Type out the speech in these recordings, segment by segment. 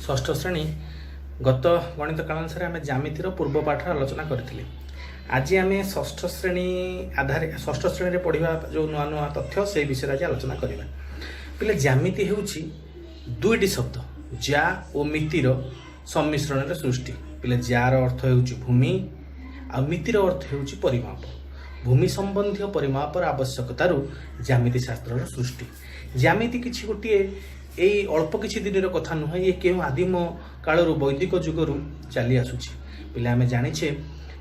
षष्ठ श्रेणी गत गणित क्लास आम ज्यामितिर पूर्व पाठ आलोचना करथिले। आज आम षष्ठ श्रेणी आधार षष्ठ श्रेणी पढ़ा जो नुआ नुआ तथ्य से विषय आज आलोचना करवा। पे ज्यामिति होउछि दुईटी शब्द जा और मितिर सम्मिश्रण सृष्टि। पे जार अर्थ होउछि भूमि आ मितिर अर्थ होउछि परिमाप। भूमि संबंधी परिमापर आवश्यकतारू ज्यामिति शास्त्र सृष्टि। ज्यामिति किछि गोटे यही अल्प किछि दिन कथा नुह, ये क्यों आदिम कालरू वैदिक जुगरू चली आसुछि। पिला आमे जानिछे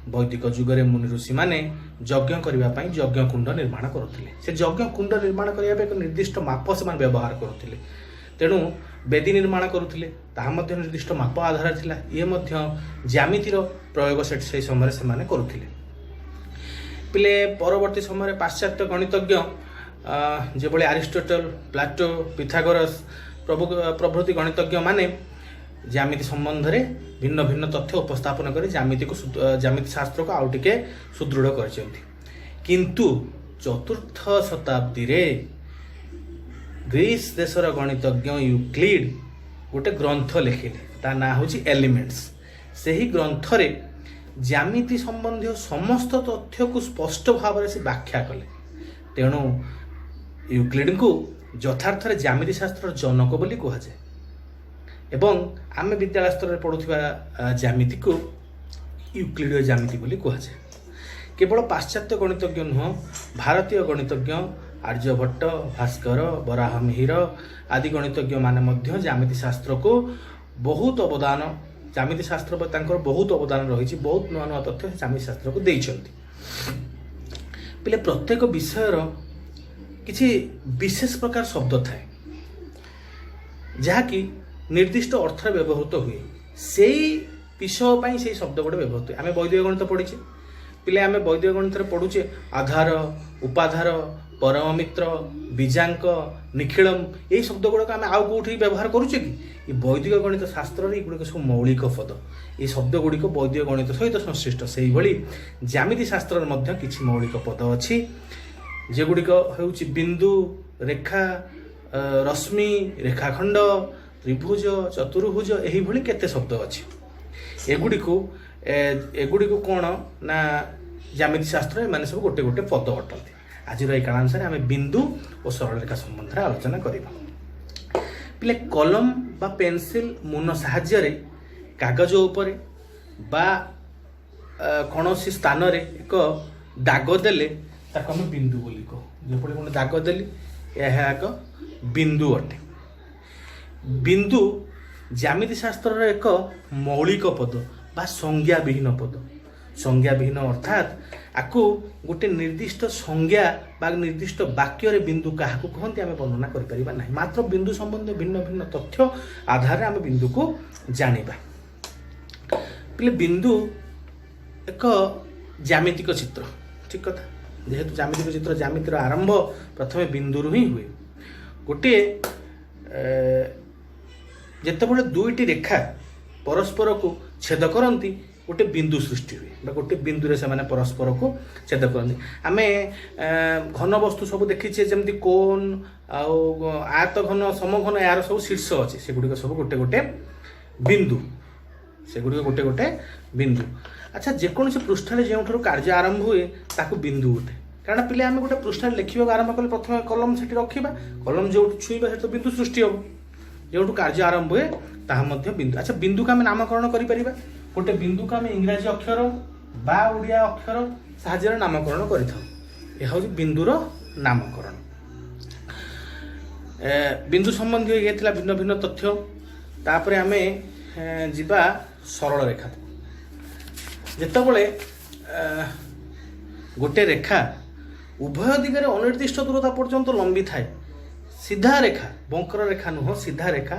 वैदिक जुगरे मुनि ऋषि माने यज्ञ करने यज्ञ कुंड निर्माण करुथिले। से यज्ञ कुंड निर्माण करने एक निर्दिष्ट माप से व्यवहार करुथिले। तेणु वेदी निर्माण करुथिले ताहा मध्य निर्दिष्ट माप आधार थिला। ये मध्य ज्यामितिर प्रयोग से समय से करुथिले। पिले परवर्ती समय पाश्चात्य गणितज्ञ जेभली अरिस्टोटल, प्लाटो, पिथागोरस प्रभृति गणितज्ञ माने ज्यामिति संबंध में भिन्न भिन्न तथ्य उपस्थापन कर ज्यामिति शास्त्र को आउ टिके सुदृढ़ करछन्ति। किंतु चतुर्थ शताब्दी रे ग्रीस देशर गणितज्ञ यूक्लिड गोटे ग्रंथ लिखिले, ता ना होछि एलिमेंट्स। सेही ग्रंथ रे ज्यामिति संबंधी समस्त तथ्य को स्पष्ट भाव से व्याख्या कले। तेणु यूक्लिड को यथार्थ ज्यामिति शास्त्र जनक बोली कह जाए एवं आम विद्यालय स्तर में पढ़ुवा ज्यामिति को यूक्लिडीय ज्यामिति बोली कह जाए। केवल पाश्चात्य गणितज्ञ नुह, भारतीय गणितज्ञ आर्यभट्ट, भास्कर, बराह मिहिर आदि गणितज्ञ माने मध्य ज्यामिति शास्त्र को बहुत अवदान, ज्यामिति शास्त्र पर तांकर बहुत अवदान रही। बहुत नुआ नुआ तथ्य ज्यामिति शास्त्र को देइछन्ति। पिले प्रत्येक विषयर किसी विशेष प्रकार शब्द थाए जहाँकि निर्दिष्ट अर्थ व्यवहृत हुए। से विषय पर से शब्द गुड़ा व्यवहृत हुए। आम वैदिक गणित पढ़ीचे, पिले आम वैदिक गणित पढ़ुचे आधार, उपाधार, परममित्र, बीजांक, निखिलम यही शब्द गुड़ाक आम आउ कौटी व्यवहार करुचे कि ये वैदिक गणित शास्त्र गुड़िक सब मौलिक पद। ये शब्द गुड़िक वैदिक गणित सहित संश्लिष्ट। से ही ज्यामिति शास्त्र में किसी मौलिक पद अच्छी जेगुड़िक होउछि बिंदु, रेखा, रश्मि, रेखाखंड, त्रिभुज, चतुर्भुज यही भली केते शब्द अच्छी। एगुड़ी को कौन ना ज्यामिति शास्त्र माने सब गोटे गोटे पद अटंती। आज क्लास आम बिंदु और सरल रेखा संबंध में आलोचना करबा। पिले कलम बा पेंसिल मुन साहाय्य कागज उपरे बा कौनसी स्थान रे एक दाग देले ताको हम बिंदु बोली कह। जो गोटे दाग देली यह एक बिंदु अटे। बिंदु ज्यामिति शास्त्र एक मौलिक पद बा संज्ञा विहीन पद। संज्ञा विहीन अर्थात आपको गोटे निर्दिष्ट संज्ञा बा निर्दिष्ट वाक्य रे बिंदु क्या कहते आम वर्णना करिपरिबा नाही। मात्र बिंदु संबंधी भिन्न भिन्न तथ्य आधार आम बिंदु को जानिबा। पिले बिंदु एक ज्यामितिक चित्र, ठीक कथा। जेहेतु ज्यामितिक चित्र, ज्यामितिर आरंभ प्रथम बिंदु ही हुए। गोटे जितेबाला दुईटी रेखा परस्पर को छेद करती गोटे बिंदु सृष्टि हुए। गोटे बिंदु रे से माने परस्पर को छेद करती। आम घन वस्तु सब देखीचे जमती कोन आयत घन, समघन यार सब शीर्ष अच्छे। से गुड़िक सब गोटे गोटे बिंदु, से गुड़िक गोटे गोटे बिंदु। अच्छा, जेकोसी पृष्ठ जो कार्य आरंभ हुए ताकू बिंदु उठे। कारण पिले आम गोटे पृष्ठ लिखा आरंभ कले प्रथम कलम से रखा, कलम जो छुईबा से बिंदु सृष्टि हम। जो कार्य आरंभ हुए ताहा बिंदु। अच्छा, बिंदु को आम नामकरण करिपरिबा। गोटे बिंदु को आम इंग्राजी अक्षर बा ओडिया अक्षर साहाय्य नामकरण करिथाउ। यह हूँ बिंदुर नामकरण। बिंदु संबंधी ये थिला भिन्न भिन्न तथ्य। तापरे आमे जिबा सरल रेखा। जेतेबेले गोटे रेखा उभय दिगरे अनिर्दिष्ट दूरता पर्यंत लंबी थाए, सीधा रेखा, बंकर रेखा नुह, सीधा रेखा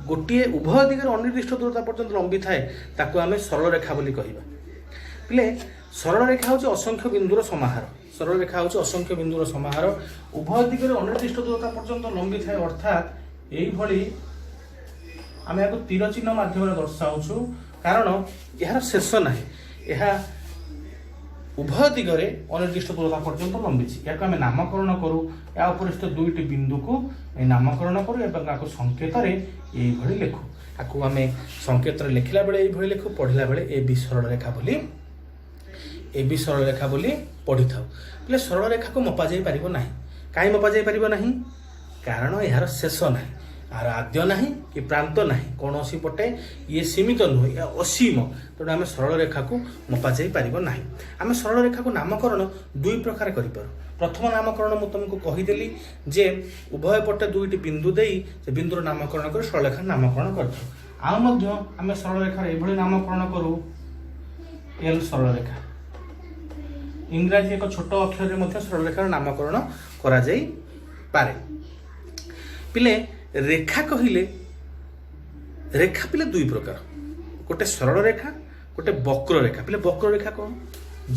गोटे उभय दिगरे अनिर्दिष्ट दूरता पर्यंत लंबी थाए ताकू आमे सरल रेखा बोली कहिबा। पिले सरल रेखा होची असंख्य बिंदुर समाहार। सरल रेखा होची असंख्य बिंदुर समाहार, उभय दिगरे अनिर्दिष्ट दूरता पर्यंत लंबी थाए। अर्थात एही भली आमे याको तीर चिन्ह माध्यम दर्शाउछु, कारण यार शेष नाही। यह उभय दिगरे अनिर्दिष्ट दूरता पर्यंत लंबिଛି याको आम नामकरण करू या उपरिस्थ दुईटी बिंदु को नामकरण करू एवं या संकेत ये लिखू आपको आम संकेत लिखला बेले ये लिखू पढ़ला बेले ए बी सरल रेखा बोली ए बी सरल रेखा बोली पढ़ी था बोले सरल रेखा को मपा जाई परिबो नाही काई मपा जाई परिबो नाही कारण यार शेष नाही आर आद्य नाही कि प्रांत नाही कौनसी पटे ये सीमित नुहे या असीम तेणु आम सरल रेखा को मपा जाई परिबो नाही आम सरल रेखा को नामकरण दुई प्रकार करिपार प्रथम नामकरण मु तुमको कहीदेली जे उभय पटे दुईटी बिंदु देई से बिंदुर नामकरण कर सरल रेखा नामकरण करथु आ मध्य आम सरल रेखा एभली नामकरण करू एल सरल रेखा इंग्राजी एक छोट अक्षर में सरल रेखार नामकरण करा जाई पारे पिले रेखा कहले रेखा पिले दुई प्रकार गोटे सरल रेखा गोटे वक्र रेखा पिले वक्र रेखा कौन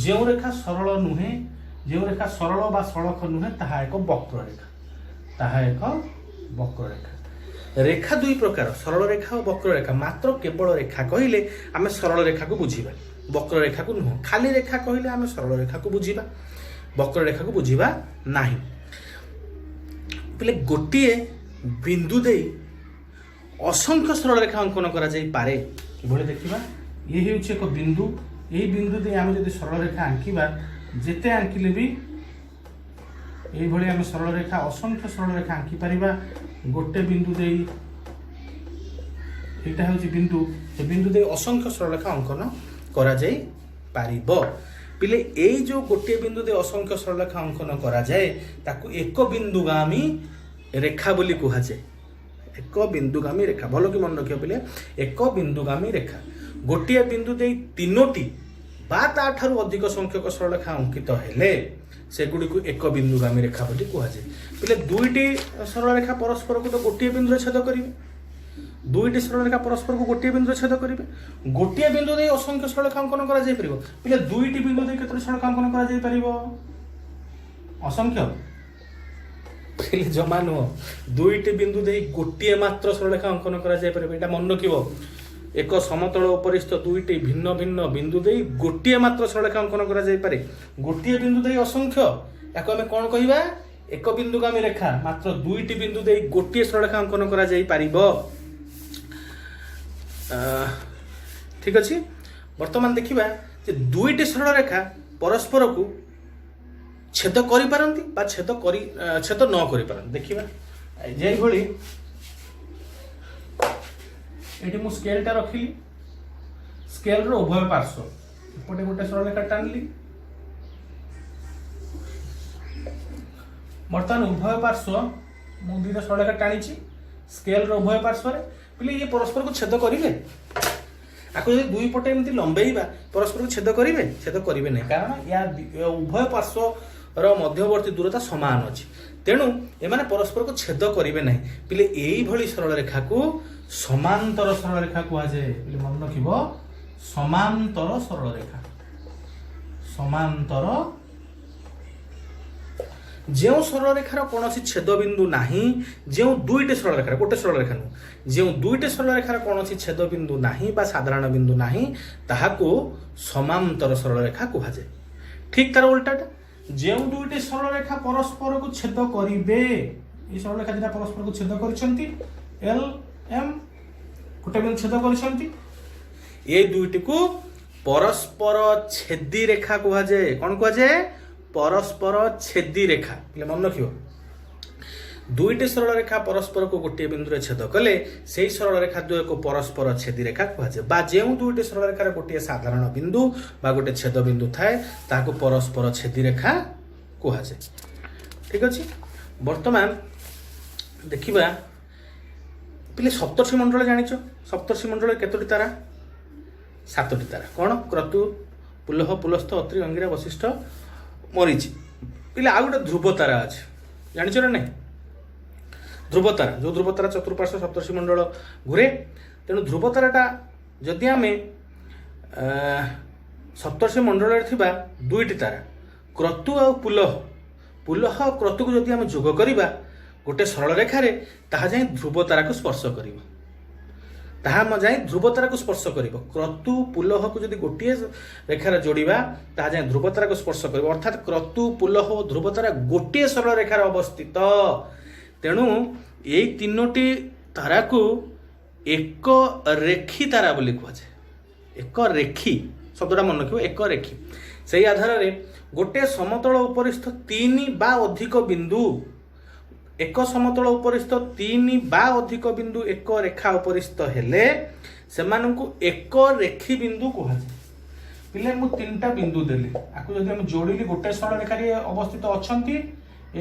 जो रेखा सरल नुहे जो रेखा सरल बा सड़क नुहे ताहा एक वक्र रेखा ताहा एक वक्र रेखा रेखा दुई प्रकार सरल रेखा और वक्र रेखा मात्र केवल रेखा कहले आम सरल रेखा को बुझीबा वक्र रेखा को नुह खाली रेखा कहले आम सरल रेखा को बुझीबा वक्र रेखा को बुझीबा नाही पिले गोटिए बिंदु दे असंख्य सरल रेखा अंकन करा जाई पारे किभली देखिबा ये हेउछि एक बिंदु यही बिंदु दे आम जदि सरल रेखा आंकिबा जेते आंकिले भी यही भली आम सरल रेखा असंख्य सरल रेखा आंकी पारिबा गोटे बिंदु दे एटा हेउछि बिंदु से बिंदु दे असंख्य सरल रेखा अंकन करा जाई पारिबो पिले एई जो गोटे बिंदु दे असंख्य सरल रेखा अंकन करा जाए ताकू एक बिंदुगामी रेखा बोली कहा जाए एक बिंदुगामी रेखा भल कि मन रखियो पिले एक बिंदुगामी रेखा गोटे बिंदु दे तीनोटी बा ताठारु अधिक संख्यक सरल रेखा अंकित हेले सेगुडी को एक बिंदुगामी रेखा बोली कहा जाए पिले दुईटी सरल रेखा परस्पर को तो गोटे बिंदु छेद करिवे दुईटी सरल रेखा परस्पर को गोटे बिंदु छेद करिवे गोटे बिंदु दे असंख्य सरल रेखा अंकन करा जाय परिबो पिले दुईटी बिंदु दे केतरी सरल रेखा अंकन करा जाय परिबो असंख्य पिले जमा नुह दुईटी बिंदु दे गोटे मात्र सरल रेखा अंकन करा जाय परिबो एटा मन रखिबो एक समतल उपरिस्थ दुईटी भिन्न भिन्न बिंदु दे गोटे मात्र सरल रेखा अंकन करा जाय पारे गोटे बिंदु दे असंख्य याको हमें कोन कहिबा एक बिंदुगामी रेखा मात्र दुईटी बिंदु दे गोटे सरल रेखा अंकन करा जाय पारिबो ठीक अच्छे वर्तमान देखिबा जे दुईटी सरल रेखा परस्पर को छेद करि पारंती बा छेद न करि पारंती देखिबा जे भली एटी मु स्केल टा रखिली स्केल रो उभय पार्श्व एपटे गोटे सरल रेखा टानली वर्तमान उभय पार्श्व मु दुईटा सरल रेखा टाणीची स्केल रो उभय पार्श्व रे पिले ये परस्पर को छेद करिवे आको यदि दुई पटे एमती लंबेइबा परस्पर को छेद करिवे नहीं कारण या उभय पार्श्व रो मध्यवर्ती दूरता समान अछि तेणु एमाने परस्पर को छेद करिवे नहीं पिले एई भली सरल रेखा को समांतर सरल रेखा कहा जाए पिले मन रखिबो समांतर सरल रेखा समांतर जो सरल रेखार कौन छेद बिंदु नाही जो दुईटे सरल रेखा गोटे सरल रेखा नु जो दुईटे सरल रेखार कौन छेद बिंदु नाही बा साधारण बिंदु नाही ताहाको समांतर सरल रेखा कहा जाए ठीक तार उल्टाटा जो दुईटे सरल रेखा परस्पर को छेद करिवे ये सरल रेखा जेटा परस्पर को छेद करछंती एल एम गोटे बिंदु छेद करछंती ये दुईटी को परस्पर छेदी रेखा कहा जाए कौन कहा जाए परस्पर छेदी रेखा मन रखियो दुईटी सरल रेखा परस्पर को गोटे बिंदु छेद कले से सरल रेखा द्वय को परस्पर छेदी रेखा कहा जाए बा जो दुईटी सरल रेखार गोटे साधारण बिंदु बा गोटे छेद बिंदु थाए ताको परस्पर छेदी रेखा कहा जाए ठीक अच्छे वर्तमान देखिबा पिले सप्तर्षि मंडल जानिछ सप्तर्षि मंडल केतोटी तारा सातोटी तारा कौन क्रतु पुलह पुलस्थ अत्रि अंगिरा वशिष्ठ मरीचि पिले आ गोटे ध्रुव तारा अच्छे जानिछ ना नहीं ध्रुव तारा जो ध्रुव तारा चतुर्पार्श्व सप्तर्षि मंडल घुरे तेणु ध्रुव ताराटा जदि आम सप्तर्षि मंडल थिबा दुईटी तारा क्रतु आ पुलह पुलह क्रतु को जदि आम जोग करिबा गोटे सरल रेखारे ताहा जाई ध्रुव तारा को स्पर्श करिबा ताहा जाए ध्रुवतारा को स्पर्श करिवो क्रतु पुलह को जदि गोटे रेखार जोड़िबा ताहा जाए ध्रुवतारा को स्पर्श करिवो अर्थात क्रतु पुलह ध्रुवतारा गोटे सरल रेखार अवस्थित तेणु यही तीनोटी तारा को एक रेखी तारा बोली कहुए एक रेखी शब्दटा मन रखियो एक रेखी से आधार रे गोटे समतल उपरिस्थ 3 बा अधिक बिंदु एक समतल उपरिस्थ 3 बा अधिक बिंदु एक रेखा उपरिस्थ हेले सेमानंकु एक रेखी बिंदु कहुए पिले मु 3टा बिंदु देली आकु जदि हम जोड़िली गोटे सरल रेखा रे अवस्थित अछंती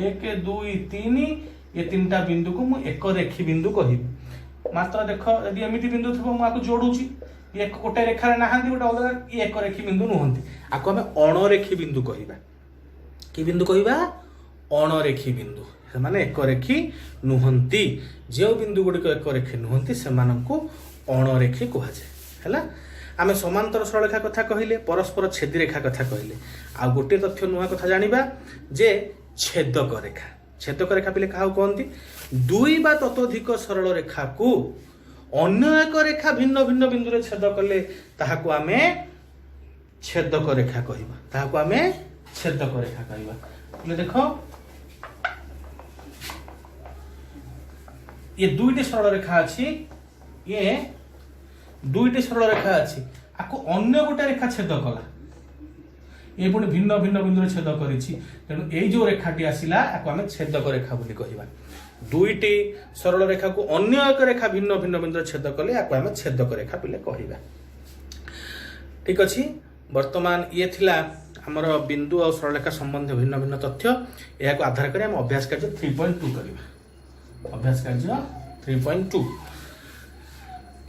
1 2 3 ये 3टा बिंदु को मु एक रेखी बिंदु कहिबी मात्र देख यदि एमिति बिंदु थबो मु आकु जोडुची ये गोटे रेखा रे नाहांती गोटे अलग ये एक रेखी बिंदु नुहंती आकु हम अणरेखी बिंदु कहिबा कि बिंदु कहिबा अणरेखी बिंदु माने एक रेखी नुहंती जो बिंदु गुडी एक रेखी नुहंती सेमानंकु अणरेखी कहा जाय हैला आमे समांतर सरल रेखा कथा कहिले परस्पर छेदी रेखा कथा कहिले आ गोटे तथ्य नुहा कथा जानिबा जे छेदक रेखा पिले काहू कहती 2 बा ततोधिक सरल रेखा को अन्य एक रेखा भिन्न भिन्न बिंदु रे छेद कले ताहाकू आमे छेदक रेखा कहिबा ताहाकू आमे छेदक रेखा कहिबा पिले देखो ये 2टी सरल रेखा अछि ये 2टी सरल रेखा अछि आकू अन्य गोटे रेखा छेद कला ये पुणी भिन्न भिन्न बिंदु छेद करिछि तेणु एई जो रेखाटी आसिला आकु आमे छेदक रेखा बोली कहिबा 2टी सरल रेखा को अन्य एक रेखा भिन्न भिन्न बिंदु छेद कले आकु आमे छेदक रेखा पिले कहिबा ठीक अछि वर्तमान ये थिला हमर बिंदु और सरल रेखा संबंध भिन्न भिन्न तथ्य या को आधार करी हम अभ्यास कार्य 3.2 करिबा अभ्यास कार्य 3.2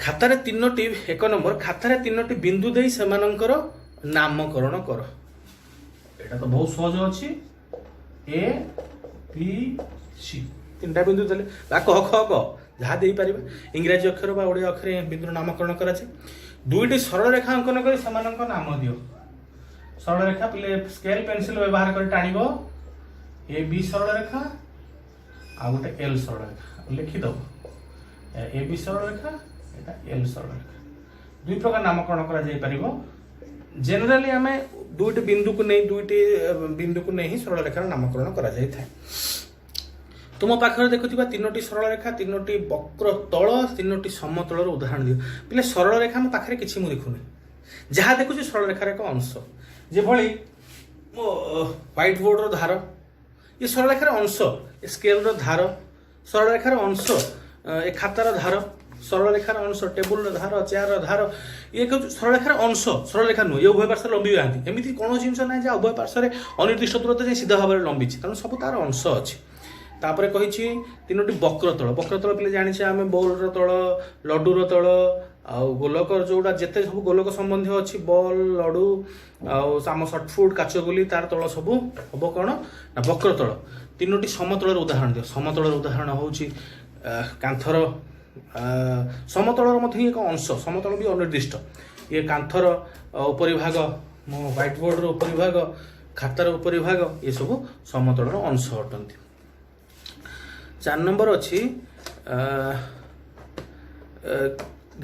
खातारे 3टी एक नंबर खातारे 3टी बिंदु देई सेमानंकर नामकरण कर एटा तो बहुत सहज अछि ए बी सी 3टा बिंदु देले बा क ख ग जहा देई परिबा इंग्रजी अक्षर बा ओडिया अक्षर बिंदु नामकरण करा छै 2टी सरल रेखा अंकन करी सेमानंक नाम दियो सरल रेखा पिले स्केल पेंसिल व्यवहार कर टाणिबो ए बी सरल रेखा आ गोटे एल सरल रेखा लिखि दो ए बी सरल रेखा एटा एल सरल रेखा दुई प्रकार नामकरण करा जाई परिबो जनरली आम 2टी बिंदु को नहीं ही सरल रेखार नामकरण करा जाय थाए तुम पाखरे देखुथिबा 3टी सरल रेखा 3टी वक्र तल 3टी समतल उदाहरण दियो पिले सरल रेखा मो पाखरे किछि मु देखुनी जहा देखुछि सरल रेखार एक अंश जे भली मो व्हाइट बोर्ड रो धार ये सरल रेखार अंश स्केल रो धार सरल रेखार अंश ए खातार धार सरल रेखार अंश टेबुल धार चेयर धार ये सरल रेखार अंश सरल रेखा नुह ये उभय पार्श्व लंबी जाती एमती कौन जिन ना जे उभय पार्श्व अनिर्दिष्ट दूरता जाए सीधा भाव में लंबी तेणु सब तार अंश अच्छी तापर कही 3टी वक्रतल पिले जानी आम बॉल तल लड्डूर तल आउ गोलक जोड़ा जिते सब गोलक संबंधी अच्छी बॉल लड्डू आम सटफुट काचगुली तार तल सब हम कौन ना वक्रतल 3टी समतल उदाहरण दियो समतल उदाहरण हूँ कांथर समतल मध्य एक अंश समतल भी अनिर्दिष्ट ये कांथर उपरिभाग मो व्हाइट बोर्ड उपरिभाग खातार उपरिभाग ये सब समतल अंश अटंती 4 नंबर अच्छी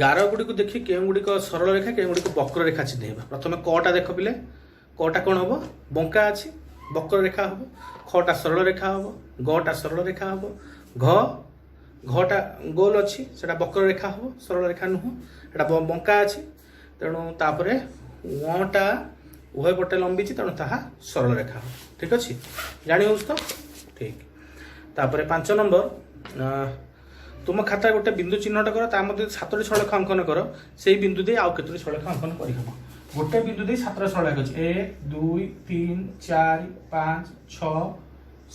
गार गुड़ी को देखी के गुड़ी सरल रेखा के गुड़ी वक्र रेखा चिन्हवा प्रथम कटा देख पिले कटा कौन हम बंका अच्छी वक्र रेखा हम खटा सरल रेखा हम गटा सरल रेखा हम घटा गोल अच्छी से वक्र रेखा हम सरल रेखा नुह एटा बंका अच्छी तेणु तापर टा उभय पटे लंबी तेणु ताहा सरल रेखा हम ठीक अच्छे जानी हो तो ठीक तापर 5 नंबर तुम खाता गोटे बिंदु चिन्हट कर 7टी सरलेखा अंकन कर से बिंदु दे आउ केतोटी सरलेखा अंकन कर गोटे बिंदु दे 7 सरलेखा अच्छे 1 2 3 4 5 6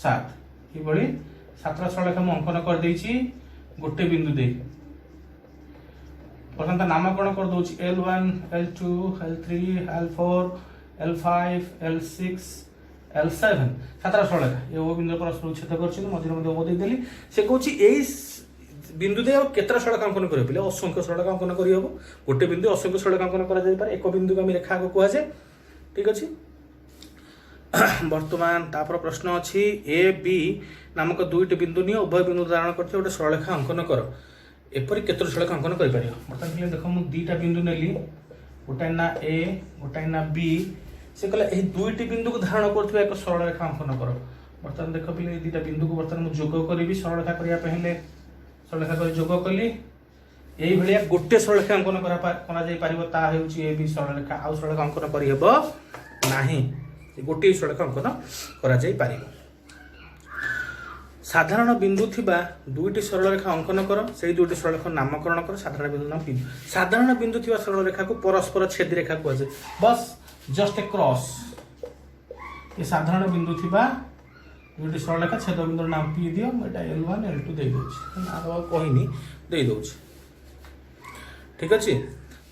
7 ये 7 सरलेखा मु अंकन कर देछि गोटे बिंदु दे प्रथम नामकरण कर दूची L1 L2 L3 L4 L5 L6 L7 7 सरलेखा ये वो बिंदु परस्पर छेद कर मझे मध्य ओ देदेली से कहूँ यही बिंदु दे केतटा सरलेखा अंकन कर पे असंख्य सरलेखा अंकन कर गोटे बिंदु असंख्य सरलेखा अंकन कर एक बिंदु को आम रेखा को कहुए ठीक अच्छे वर्तमान तापर प्रश्न अच्छी ए बी नामक 2टी बिंदु नियो उभय बिंदु धारण करते गोटे सरलेखा अंकन कर एपरी केतोटी सरलरेखा अंकन कर बर्तमान देख मुझे दुईटा बिंदु नेली गोटाए ना ए गोटाए ना बी से कहला यही दुईटी बिंदु को धारण कर एक सरलरेखा अंकन कर बर्तमान देख पे दुईटा बिंदु को बर्तमान मुझे जोग करी सरलरेखा करने सरलरेखा कर जोग कली यही भाया गोटे सरलरेखा अंकन कर ए बी सरलरेखा आउ सरलरेखा अंकन कर गोटे सरलरेखा अंकन कर साधारण बिंदु थिबा दुईटी सरलरेखा अंकन कर से दुईटी सरलरेखा नामकरण कर साधारण बिंदु नाम बिंदु साधारण बिंदु थिबा सरलरेखा को परस्पर छेद रेखा कहुए बस जस्ट ए क्रॉस ये साधारण बिंदु थिबा दुईटी सरलरेखा छेद बिंदु नाम पी दियो एटा L1 L2 दे दोछ आ कहिनी दे दोछ ठीक अछि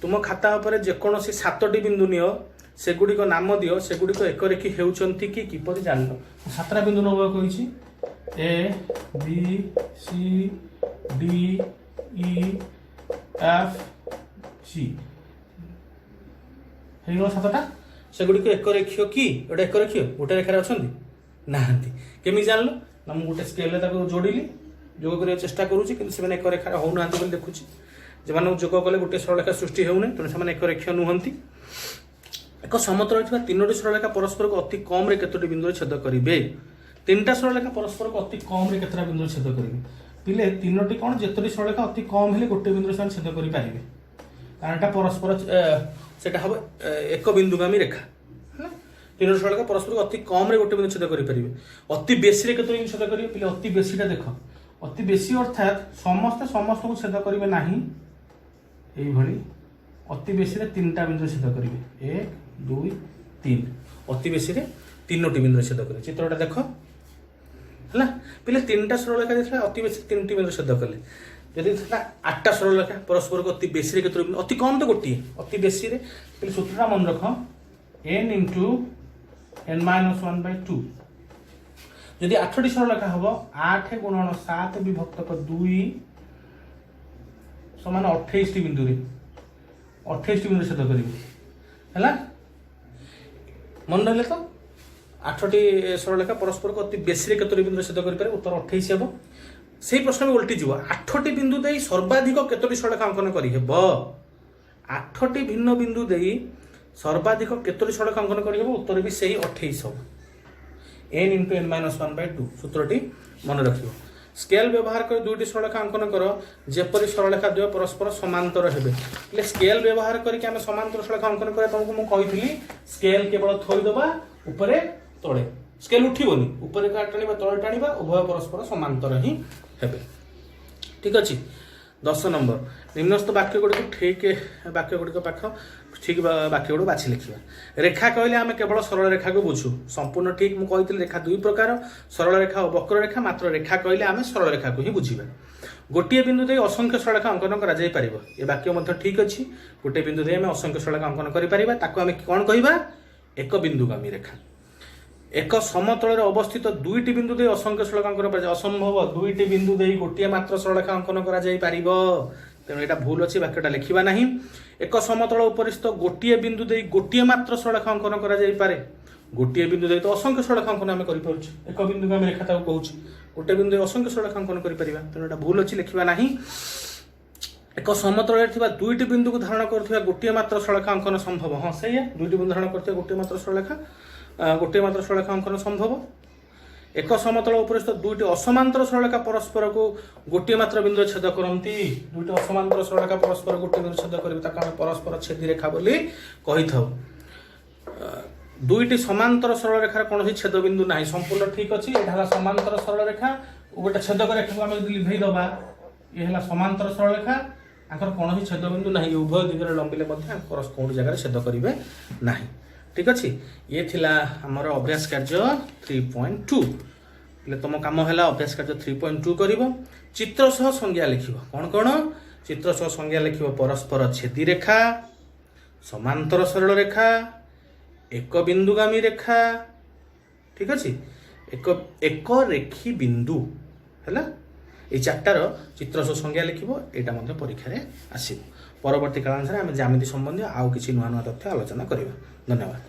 तुम खाता ऊपर जे कोनोसी 7टी बिंदु नियो सेगुडी को नाम दियो सेगुडी को एक रेखी हेउचंती कि किपरि जानलो 7टा बिंदु नबो कहिछि A B C D E F सी हे गो 7टा सेगुडी को एक रेखियो कि एटा एक रेखियो गोटे रेखा अछंती नाहंती केमि जानलो ना मु गोटे स्केल ताको जोड़िली जोग करिया चेष्टा करूची किंतु सेमाने एक रेखा हो नाहंती बोली देखुची जेमाने जोग कले गोटे सरलरेखा सृष्टि हेउने तने सेमाने एक रेखियो नुहंती एक समतल थिबा तीनोटी सरलरेखा परस्पर को अति कम रे केतोटी बिंदु छेद करिवे तीनटा सरलरेखा परस्पर को अति कम रे केतरा बिंदु छेद करिवे पिले तीनोटी कोन जेतोटी सरलरेखा अति कम हेले गोटे बिंदु से छेद करि पारिबे कारण एटा परस्पर सेटा हबो एक बिंदुगामी रेखा तीनोटी सरलरेखा परस्पर को अति कम रे गोटे बिंदु छेद करि पारिबे अति बेसी रे केतोटी छेद करिवे पिले अति बेसीटा देखो अति बेसी अर्थात समस्त को छेद करिवे नाही एई भली अति बेसी रे तीनटा बिंदु छेद करिवे 1 2 3 अति बेसी रे तीनोटी बिंदु छेद करिवे चित्रटा देखो हला पिले तीनटा सरलरेखा देखला अति बेसी तीनटी बिंदु छेद कले यदि था 8टा सरलरेखा परस्पर को अति बेसी रे केतोटी बिंदु अति कम तो गोटी अति बेसी रे पिले सूत्रटा मन रखो n * n-1/2 यदि 8टी सरलरेखा हबो 8 × 7 विभक्त 2 समान 28 टी बिंदु रे 28 टी बिंदु छेद करिवे हला मन रहले तो 8टी सरलरेखा परस्पर को अति बेसी रे केतोटी बिंदु छेद करि पारे उत्तर 28 हेबो सेही प्रश्न में उल्टी जीव 8टी बिंदु देई सर्वाधिक केतोटी सरलरेखा अंकन करि हेबो 8टी भिन्न बिंदु देई सर्वाधिक केतोटी सरलरेखा अंकन करि हेबो उत्तर भी सेही 28 हेबो n * n-1/2 सूत्रटी मन रखियो स्केल व्यवहार कर दुईटी सरलरेखा अंकन कर जेपरि सरलरेखा द्वय परस्पर समांतर हेबे ले स्केल व्यवहार करिक हम समांतर सरलरेखा अंकन करे तुमको मु कहितली स्केल केवल थोई दबा ऊपरे तळे स्केल उठिबोनी ऊपरे का टाणीबा तळे टाणीबा उभय परस्पर समांतर ही हेबे ठीक अछि 10 नंबर निम्नस्थ वाक्य गुडी को ठीक वाक्य गुडी को पाख ठीक वाक्य गुडी बाछि लिखिबा रेखा कहले हम केवल सरल रेखा को बुझू संपूर्ण ठीक मु कहितली रेखा दुई प्रकार सरल रेखा और वक्र रेखा मात्र रेखा कहले हम सरल रेखा को ही बुझिबा गोटे बिंदु दे असंख्य सरलरेखा अंकन करा जाय परिबो ए वाक्य मध्ये ठीक अछि गोटे बिंदु दे हम असंख्य सरलरेखा अंकन करि परिबा ताको हम कोन कहिबा एक बिंदुगामी रेखा एक समतल अवस्थित दुईटी बिंदु दे असंख्य सरलरेखा अंकन करा असंभव दुईटी बिंदु दे गोटे मात्र सरलरेखा अंकन करा जाय परिबो तेणु एटा भूल अछि वाक्यटा लिखिबा नाही एक समतल उपरिस्थ गोटे बिंदु दे गोटे मात्र सरलरेखा अंकन करा जाय पारे गोटे बिंदु दे तो असंख्य सरलरेखा अंकन हम करि पाउछ एक बिंदुगामी रेखा ताको कहूछ गोटे बिंदु असंख्य सरलरेखा अंकन करि परिबा तेणु एटा भूल अछि लिखिबा नाही एक समतल थिबा दुईटी बिंदु को धारण करथिबा गोटे मात्र सरलरेखा अंकन संभव हां सही है दुईटी बिंदु धारण करथिबा गोटे मात्र सरलरेखा अंकन संभव एक समतल उपरिस्थ दुईटी असमांतर सरलरेखा परस्पर को गोटे मात्र बिंदु छेद करंती दुईटी असमांतर सरलरेखा परस्पर गोटे बिंदु छेद करबे ताका हम परस्पर छेदी रेखा बोली कहि थाउ दुईटी समांतर सरलरेखा कोनोसी छेद बिंदु नाही संपूर्ण ठीक अछि एठाला समांतर सरलरेखा गोटे छेदक रेखा को हम यदि लिभेई दबा ये हला समांतर सरलरेखा आकर कोनोसी छेद बिंदु नाही उभय दिगरे लंबिले मध्ये परस्पर कोन जगह छेद करिवे नाही ठीक अछि ये थिला हमर अभ्यास कार्य 3.2 ले तुम काम हैला अभ्यास कार्य 3.2 करिवो चित्र सह संज्ञा लिखिबो कोन कोन चित्र सह संज्ञा लिखिबो परस्पर छेदी रेखा समांतर सरल रेखा एक बिंदुगामी रेखा ठीक अछि एक रेखी बिंदु हैला ए चारटार चित्र सह संज्ञा लिखिबो एटा मध्ये परीक्षा रे आसीबो परवर्ती कालांतर हम ज्यामिति संबंधी आउ किछि नुवा नुवा तथ्य आलोचना करिबा धन्यवाद।